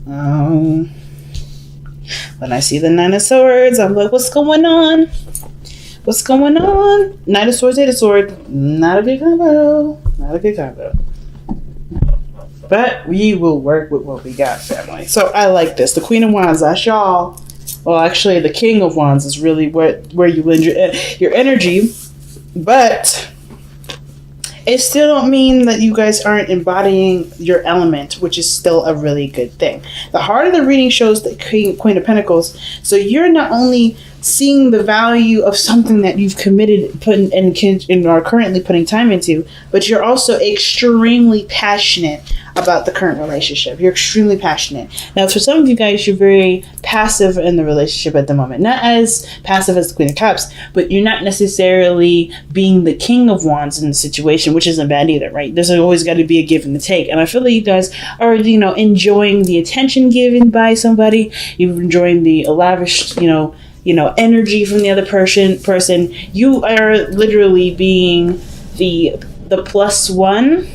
When I see the Nine of Swords, I'm like, what's going on? What's going on? Knight of Swords, Eight of Swords. Not a good combo. Not a good combo. But we will work with what we got, family. So I like this. The Queen of Wands, that's y'all. Well, actually, the King of Wands is really where you lend your energy. But it still don't mean that you guys aren't embodying your element, which is still a really good thing. The heart of the reading shows the Queen of Pentacles. So you're not only seeing the value of something that you've committed, and are currently putting time into, but you're also extremely passionate about the current relationship. You're extremely passionate. Now, for some of you guys, you're very passive in the relationship at the moment. Not as passive as the Queen of Cups, but you're not necessarily being the King of Wands in the situation, which isn't bad either, right? There's always got to be a give and a take. And I feel like you guys are, enjoying the attention given by somebody. You're enjoying the lavish, energy from the other person. You are literally being the plus one.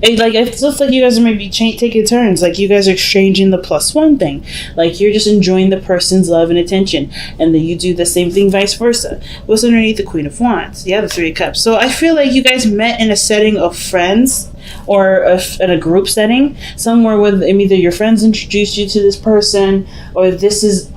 It's just like you guys are maybe taking turns. Like you guys are exchanging the plus one thing. Like you're just enjoying the person's love and attention. And then you do the same thing vice versa. What's underneath the Queen of Wands? Yeah, the Three of Cups. So I feel like you guys met in a setting of friends, or in a group setting. Somewhere where either your friends introduced you to this person, or this is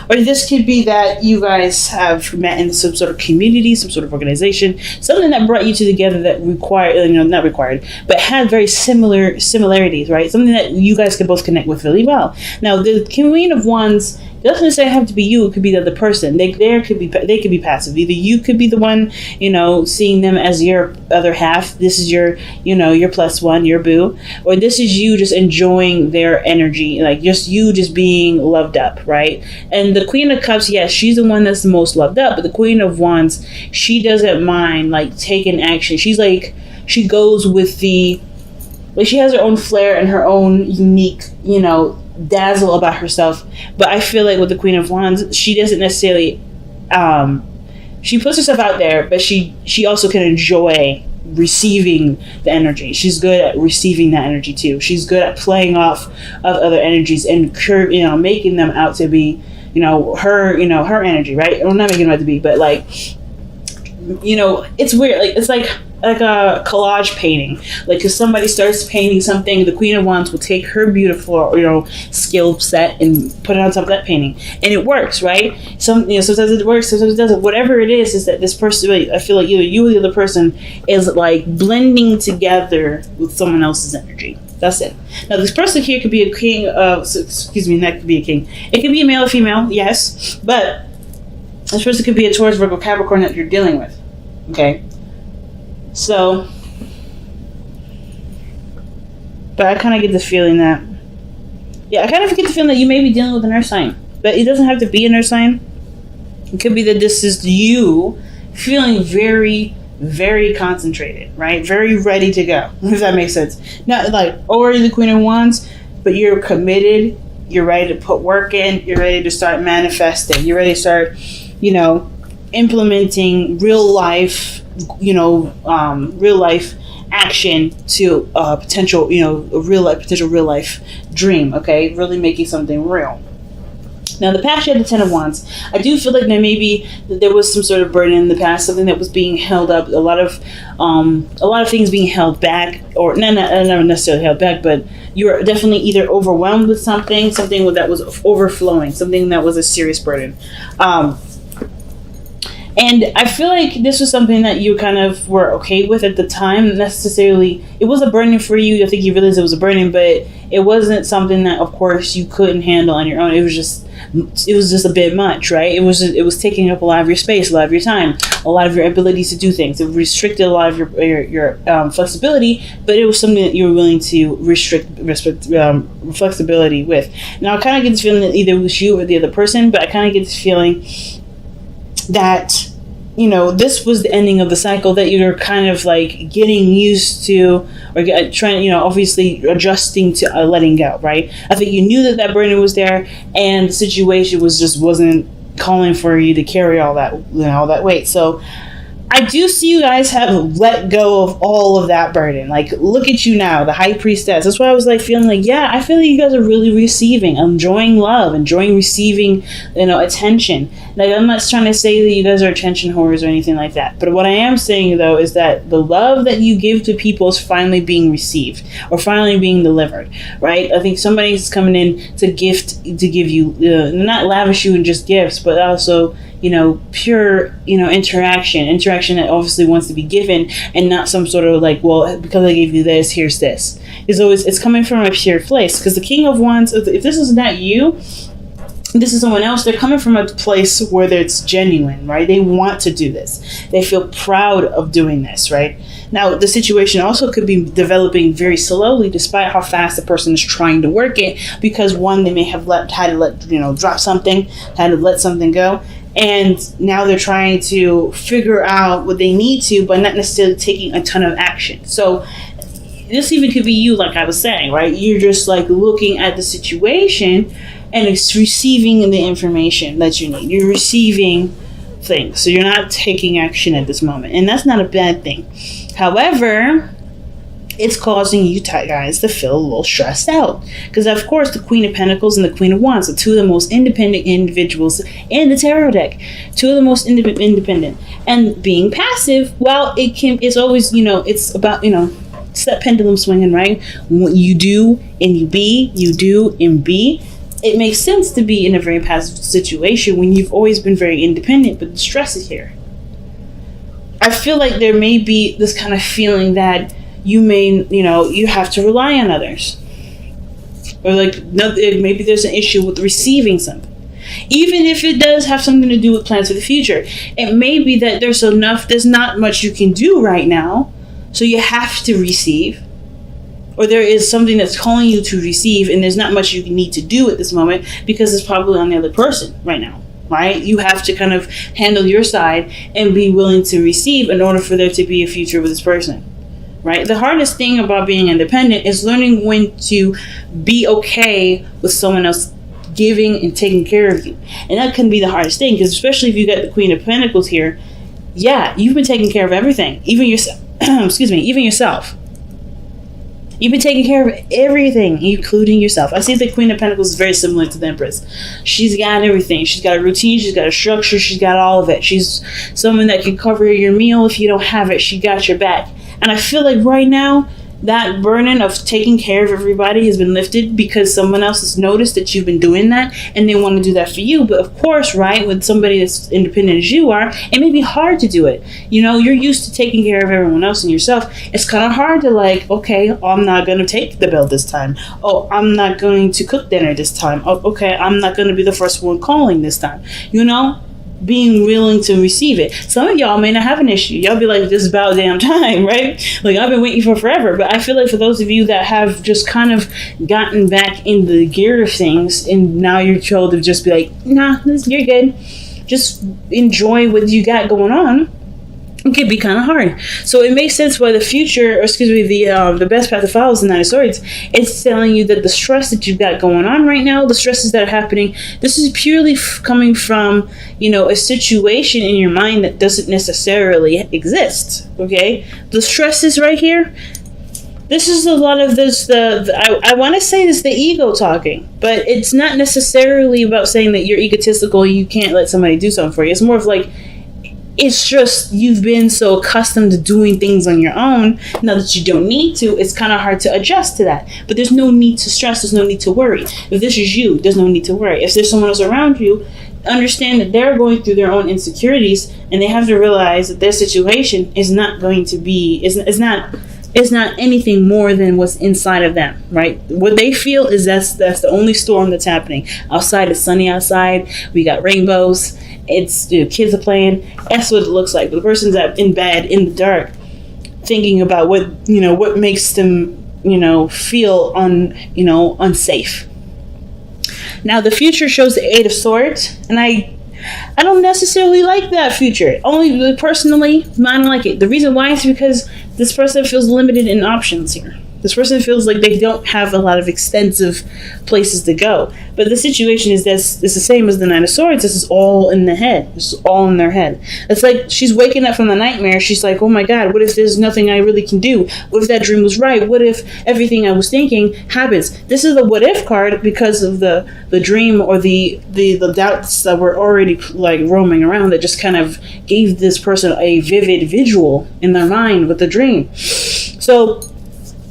or this could be that you guys have met in some sort of community, some sort of organization, something that brought you two together that not required, but had very similarities, right? Something that you guys could both connect with really well. Now, the Queen of Wands doesn't necessarily have to be you. It could be the other person. They could be passive. Either you could be the one, seeing them as your other half. This is your plus one, your boo, or this is you just enjoying their energy, like just being loved up, right? And the Queen of Cups, yes, she's the one that's the most loved up, but the Queen of Wands, she doesn't mind taking action. She's she goes with she has her own flair and her own unique, dazzle about herself. But I feel like with the Queen of Wands, she doesn't necessarily she puts herself out there, but she also can enjoy receiving the energy. She's good at receiving that energy too. She's good at playing off of other energies and making them out to be her energy, right? Well, not making them out to be, but it's weird. It's like a collage painting. Because somebody starts painting something, the Queen of Wands will take her beautiful, skill set and put it on top of that painting, and it works, right? Sometimes it works, sometimes it doesn't. Whatever it is that this person, I feel like either you or the other person is blending together with someone else's energy. That's it. Now, this person here could be a king. Not could be a king. It could be a male or female, yes, but this person could be a Taurus, Virgo, Capricorn that you're dealing with. Okay. So, but I kind of get the feeling that, you may be dealing with an earth sign, but it doesn't have to be an earth sign. It could be that this is you feeling very, very concentrated, right? Very ready to go, if that makes sense. Not already the Queen of Wands, but you're committed. You're ready to put work in. You're ready to start manifesting. You're ready to start, implementing real life action to potential real life dream. Okay, really making something real. Now, the past, you had the Ten of Wands. I do feel like there was some sort of burden in the past, something that was being held up, a lot of things being held back, or not necessarily held back, but you were definitely either overwhelmed with something that was overflowing, something that was a serious burden. And I feel like this was something that you kind of were okay with at the time. Necessarily, it was a burden for you. I think you realized it was a burden, but it wasn't something that, of course, you couldn't handle on your own. It was just a bit much, right? It was taking up a lot of your space, a lot of your time, a lot of your abilities to do things. It restricted a lot of your flexibility, but it was something that you were willing to restrict flexibility with. Now, I kind of get this feeling that either it was you or the other person, but I kind of get this feeling that this was the ending of the cycle that you're kind of getting used to, or trying, obviously adjusting to letting go, right? I think you knew that burden was there, and the situation wasn't calling for you to carry all that weight. So I do see you guys have let go of all of that burden. Like, look at you now, the high priestess. That's why I was like feeling like, yeah, I feel like you guys are really receiving, enjoying love, enjoying receiving, attention. Like, I'm not trying to say that you guys are attention whores or anything like that. But what I am saying though is that the love that you give to people is finally being received or finally being delivered, right? I think somebody's coming in to give you, not lavish you in just gifts, but also, pure, interaction that obviously wants to be given, and not some sort of like, well, because I gave you this, here's this. It's coming from a pure place. Because the King of Wands, if this is not you, this is someone else, they're coming from a place where it's genuine, right? They want to do this. They feel proud of doing this, right? Now, the situation also could be developing very slowly, despite how fast the person is trying to work it, because one, they may have had to let drop something, had to let something go. And now they're trying to figure out what they need to, but not necessarily taking a ton of action. So this even could be you, like I was saying, right? You're just like looking at the situation and it's receiving the information that you need. You're receiving things. So you're not taking action at this moment. And that's not a bad thing. However, it's causing you guys to feel a little stressed out. Because, of course, the Queen of Pentacles and the Queen of Wands are two of the most independent individuals in the tarot deck. Two of the most independent. And being passive, well, it's always, it's about, it's that pendulum swinging, right? What you do and you be, you do and be. It makes sense to be in a very passive situation when you've always been very independent, but the stress is here. I feel like there may be this kind of feeling that you may, you have to rely on others. Or like, maybe there's an issue with receiving something. Even if it does have something to do with plans for the future. It may be that there's not much you can do right now, so you have to receive. Or there is something that's calling you to receive, and there's not much you need to do at this moment because it's probably on the other person right now. Right? You have to kind of handle your side and be willing to receive in order for there to be a future with this person. Right? The hardest thing about being independent is learning when to be okay with someone else giving and taking care of you. And that can be the hardest thing, because especially if you got the Queen of Pentacles here, yeah, you've been taking care of everything. Even yourself. Even yourself. You've been taking care of everything, including yourself. I see the Queen of Pentacles is very similar to the Empress. She's got everything. She's got a routine. She's got a structure. She's got all of it. She's someone that can cover your meal if you don't have it. She got your back. And I feel like right now, that burden of taking care of everybody has been lifted because someone else has noticed that you've been doing that and they want to do that for you. But of course, right, with somebody as independent as you are, it may be hard to do it. You're used to taking care of everyone else and yourself. It's kind of hard to okay, I'm not going to take the bill this time. Oh, I'm not going to cook dinner this time. Oh, okay, I'm not going to be the first one calling this time. Being willing to receive it. Some of y'all may not have an issue. Y'all be like, this is about damn time, right? Like, I've been waiting for forever. But I feel like for those of you that have just kind of gotten back in the gear of things, and now you're told to just be like, nah, you're good. Just enjoy what you got going on. It could be kind of hard. So it makes sense why the best path to follow is the Nine of Swords. It's telling you that the stress that you've got going on right now, the stresses that are happening, this is purely coming from, a situation in your mind that doesn't necessarily exist. Okay? The stress is right here. This is a lot of this, I want to say this, the ego talking, but it's not necessarily about saying that you're egotistical, you can't let somebody do something for you. It's more of like, it's just you've been so accustomed to doing things on your own. Now that you don't need to, it's kind of hard to adjust to that. But there's no need to stress. There's no need to worry. If this is you, there's no need to worry. If there's someone else around you, understand that they're going through their own insecurities, and they have to realize that their situation is not going to be, is not anything more than what's inside of them, right? What they feel is that's the only storm that's happening. Outside, it's sunny outside. We got rainbows. It's kids are playing. That's what it looks like. But the person's in bed in the dark, thinking about what makes them feel unsafe. Now the future shows the Eight of Swords, and I don't necessarily like that future. Only personally, I don't like it. The reason why is because this person feels limited in options here. This person feels like they don't have a lot of extensive places to go. But the situation is it's the same as the Nine of Swords. This is all in the head. This is all in their head. It's like she's waking up from the nightmare. She's like, oh my God, what if there's nothing I really can do? What if that dream was right? What if everything I was thinking happens? This is the what if card because of the dream or the doubts that were already like roaming around that just kind of gave this person a vivid visual in their mind with the dream. So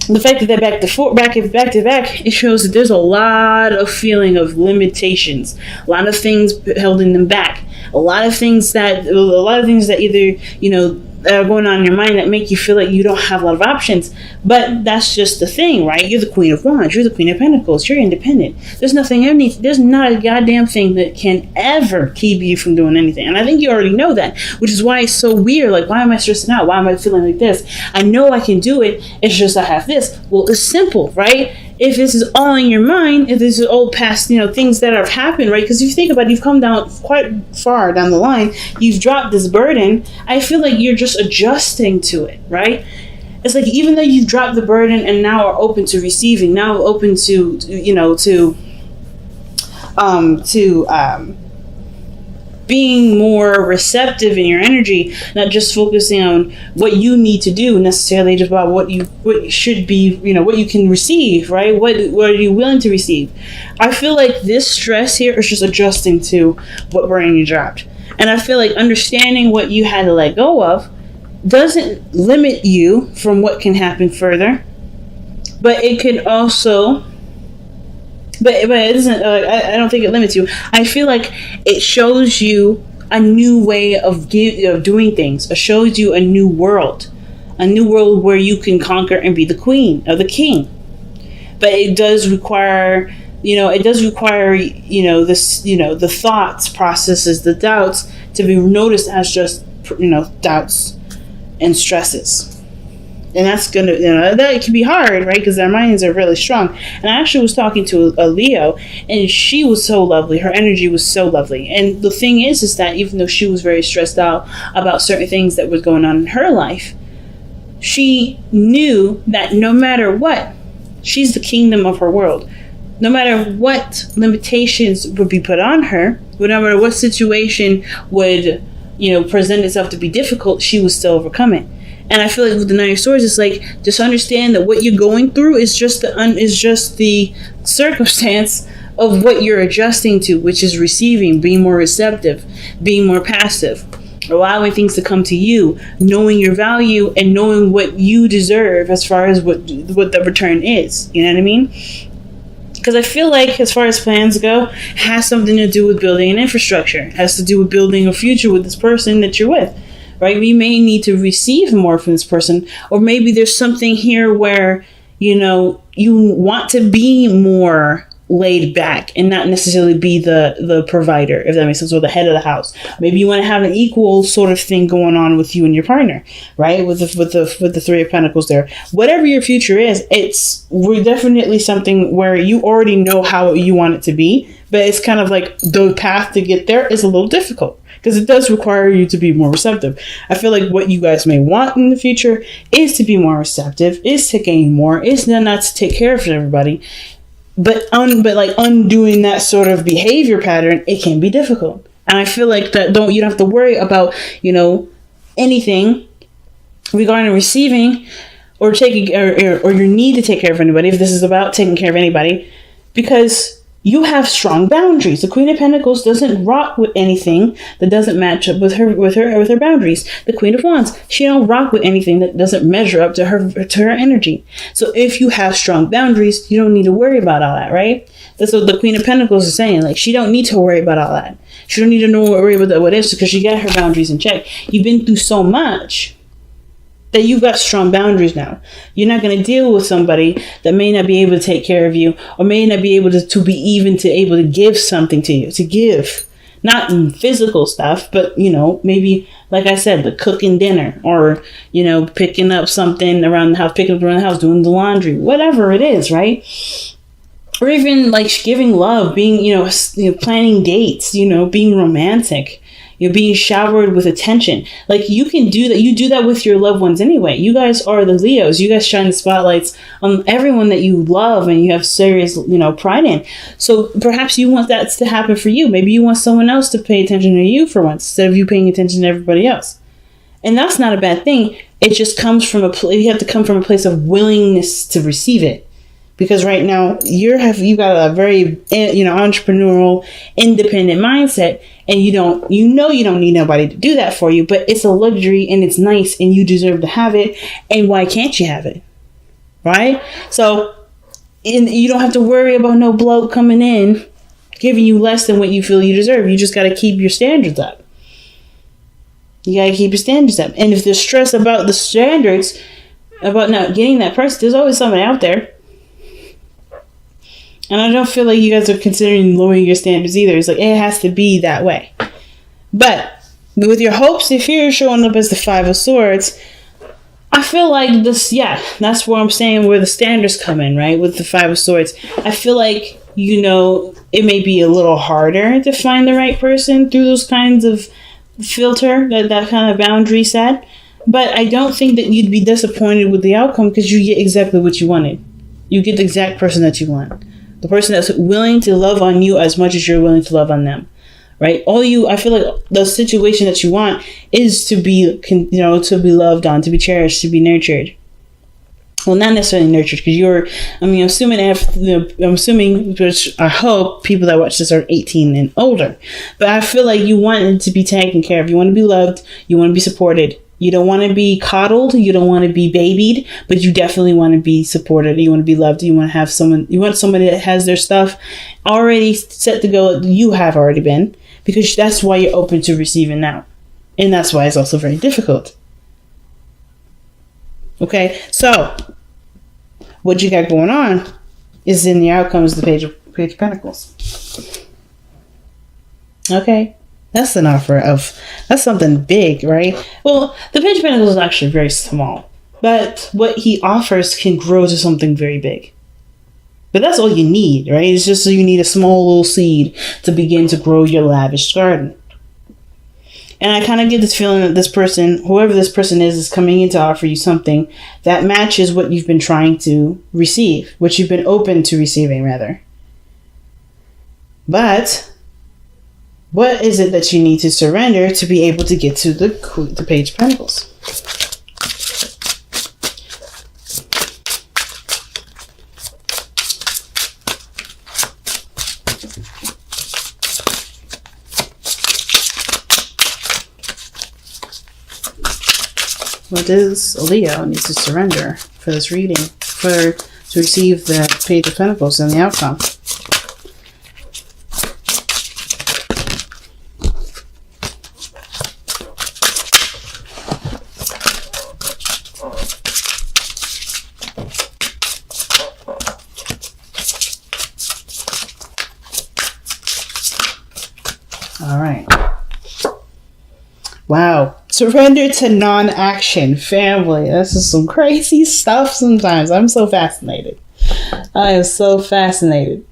the fact that they're back to back, it shows that there's a lot of feeling of limitations, a lot of things holding them back, a lot of things that either, you know, are going on in your mind that make you feel like you don't have a lot of options. But that's just the thing, right? You're the Queen of Wands. You're the Queen of Pentacles. You're independent. There's not a goddamn thing that can ever keep you from doing anything. And I think you already know that, which is why it's so weird. Like, why am I stressing out? Why am I feeling like this? I know I can do it. It's just I have this. Well, it's simple, right? If this is all in your mind, if this is all past, you know, things that have happened, right? Because if you think about it, you've come down quite far down the line. You've dropped this burden. I feel like you're just adjusting to it, right? It's like even though you've dropped the burden and now are open to receiving, now open to being more receptive in your energy, not just focusing on what you need to do necessarily, just about what should be, you know, what you can receive, right? What are you willing to receive? I feel like this stress here is just adjusting to what burden you dropped. And I feel like understanding what you had to let go of doesn't limit you from what can happen further, but it can also but it doesn't. I don't think it limits you. I feel like it shows you a new way of doing things. It shows you a new world where you can conquer and be the queen or the king. But it does require, this, the thoughts, processes, the doubts to be noticed as just, doubts and stresses. And that's going to, that can be hard, right? Because their minds are really strong. And I actually was talking to a Leo, and she was so lovely. Her energy was so lovely. And the thing is that even though she was very stressed out about certain things that was going on in her life, she knew that no matter what, she's the kingdom of her world. No matter what limitations would be put on her, no matter what situation would, present itself to be difficult, she would still overcome it. And I feel like with the Nine of Swords, it's like, just understand that what you're going through is just the circumstance of what you're adjusting to, which is receiving, being more receptive, being more passive, allowing things to come to you, knowing your value and knowing what you deserve as far as what the return is. You know what I mean? Because I feel like, as far as plans go, it has something to do with building an infrastructure. It has to do with building a future with this person that you're with. Right? We may need to receive more from this person, or maybe there's something here where, you want to be more laid back and not necessarily be the provider, if that makes sense, or the head of the house. Maybe you want to have an equal sort of thing going on with you and your partner, right? With the Three of Pentacles there. Whatever your future is, we're definitely something where you already know how you want it to be, but it's kind of like the path to get there is a little difficult. Because it does require you to be more receptive. I feel like what you guys may want in the future is to be more receptive, is to gain more, is not to take care of everybody. But undoing that sort of behavior pattern, it can be difficult. And I feel like you don't have to worry about, anything regarding receiving or taking or your need to take care of anybody, if this is about taking care of anybody, because you have strong boundaries. The Queen of Pentacles doesn't rock with anything that doesn't match up with her boundaries. The Queen of Wands, she don't rock with anything that doesn't measure up to her energy. So if you have strong boundaries, you don't need to worry about all that, right? That's what the Queen of Pentacles is saying. Like, she don't need to worry about all that. She don't need to worry about what ifs, because she got her boundaries in check. You've been through so much that you've got strong boundaries now. You're not going to deal with somebody that may not be able to take care of you, or may not be able to be able to give something to you, to give. Not physical stuff, but, maybe, like I said, the cooking dinner, or, picking up something around the house, doing the laundry, whatever it is, right? Or even like giving love, being, planning dates, being romantic. You're being showered with attention. Like, you can do that. You do that with your loved ones anyway. You guys are the Leos. You guys shine the spotlights on everyone that you love and you have serious, pride in. So perhaps you want that to happen for you. Maybe you want someone else to pay attention to you for once instead of you paying attention to everybody else. And that's not a bad thing. It just comes from you have to come from a place of willingness to receive it. Because right now you got a very entrepreneurial, independent mindset, and you don't need nobody to do that for you. But it's a luxury and it's nice, and you deserve to have it. And why can't you have it, right? So, you don't have to worry about no bloke coming in giving you less than what you feel you deserve. You just got to keep your standards up. You got to keep your standards up. And if there's stress about the standards, about not getting that person, there's always somebody out there. And I don't feel like you guys are considering lowering your standards either. It's like, it has to be that way. But with your hopes and fears showing up as the Five of Swords, I feel like that's where I'm saying where the standards come in, right? With the Five of Swords. I feel like, it may be a little harder to find the right person through those kinds of filter, that kind of boundary set. But I don't think that you'd be disappointed with the outcome because you get exactly what you wanted. You get the exact person that you want. The person that's willing to love on you as much as you're willing to love on them, right? I feel like the situation that you want is to be, to be loved on, to be cherished, to be nurtured. Well, not necessarily nurtured, because I'm assuming, which I hope people that watch this are 18 and older. But I feel like you want it to be taken care of. You want to be loved. You want to be supported. You don't want to be coddled. You don't want to be babied, but you definitely want to be supported. You want to be loved. You want to have you want somebody that has their stuff already set to go. You have already been, because that's why you're open to receiving now. And that's why it's also very difficult. Okay. So what you got going on is in the outcomes, the Page of Pentacles. Okay. That's an offer that's something big, right? Well, the Page of Pentacles is actually very small, but what he offers can grow to something very big. But that's all you need, right? It's just so you need a small little seed to begin to grow your lavish garden. And I kind of get this feeling that this person, whoever this person is coming in to offer you something that matches what you've been trying to receive, what you've been open to receiving, rather. But what is it that you need to surrender to be able to get to the Page of Pentacles? What does Leo need to surrender for this reading, to receive the Page of Pentacles and the outcome? All right. Wow. Surrender to non-action, family. This is some crazy stuff sometimes. I'm so fascinated. I am so fascinated.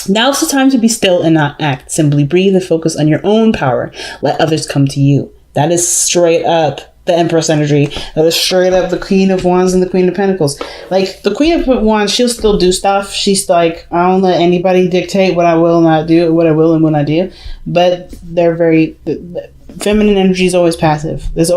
Now's the time to be still and not act. Simply breathe and focus on your own power. Let others come to you. That is straight up the Empress energy. That is straight up the Queen of Wands and the Queen of Pentacles. Like, the Queen of Wands, she'll still do stuff. She's like, I don't let anybody dictate what I will not do, what I will and will not do. But they're very... feminine energy is always passive. There's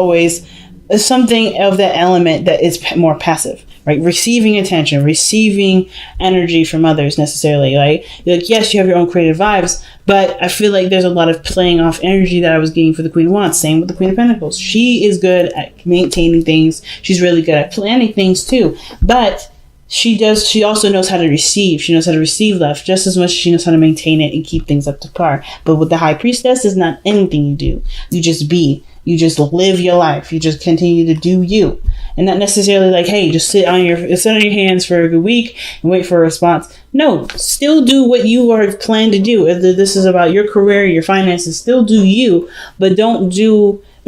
something of that element that is more passive, right? Receiving attention, receiving energy from others necessarily. Like, yes, you have your own creative vibes, but I feel like there's a lot of playing off energy that I was getting for the Queen of Wands. Same with the Queen of Pentacles. She is good at maintaining things. She's really good at planning things too. But she also knows how to receive. She knows how to receive love just as much as she knows how to maintain it and keep things up to par. But with the High Priestess, it's not anything you do. You just be. You just live your life. You just continue to do you. And not necessarily like, hey, just sit on your hands for a good week and wait for a response. No, still do what you are planned to do. If this is about your career, your finances, still do you, but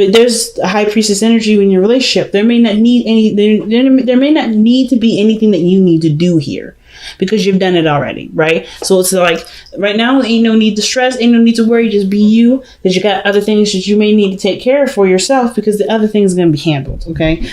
But there's a high priestess energy in your relationship. There may not need there may not need to be anything that you need to do here, because you've done it already, right? So it's like right now, ain't no need to stress, ain't no need to worry. Just be you, because you got other things that you may need to take care of for yourself, because the other things are going to be handled. Okay.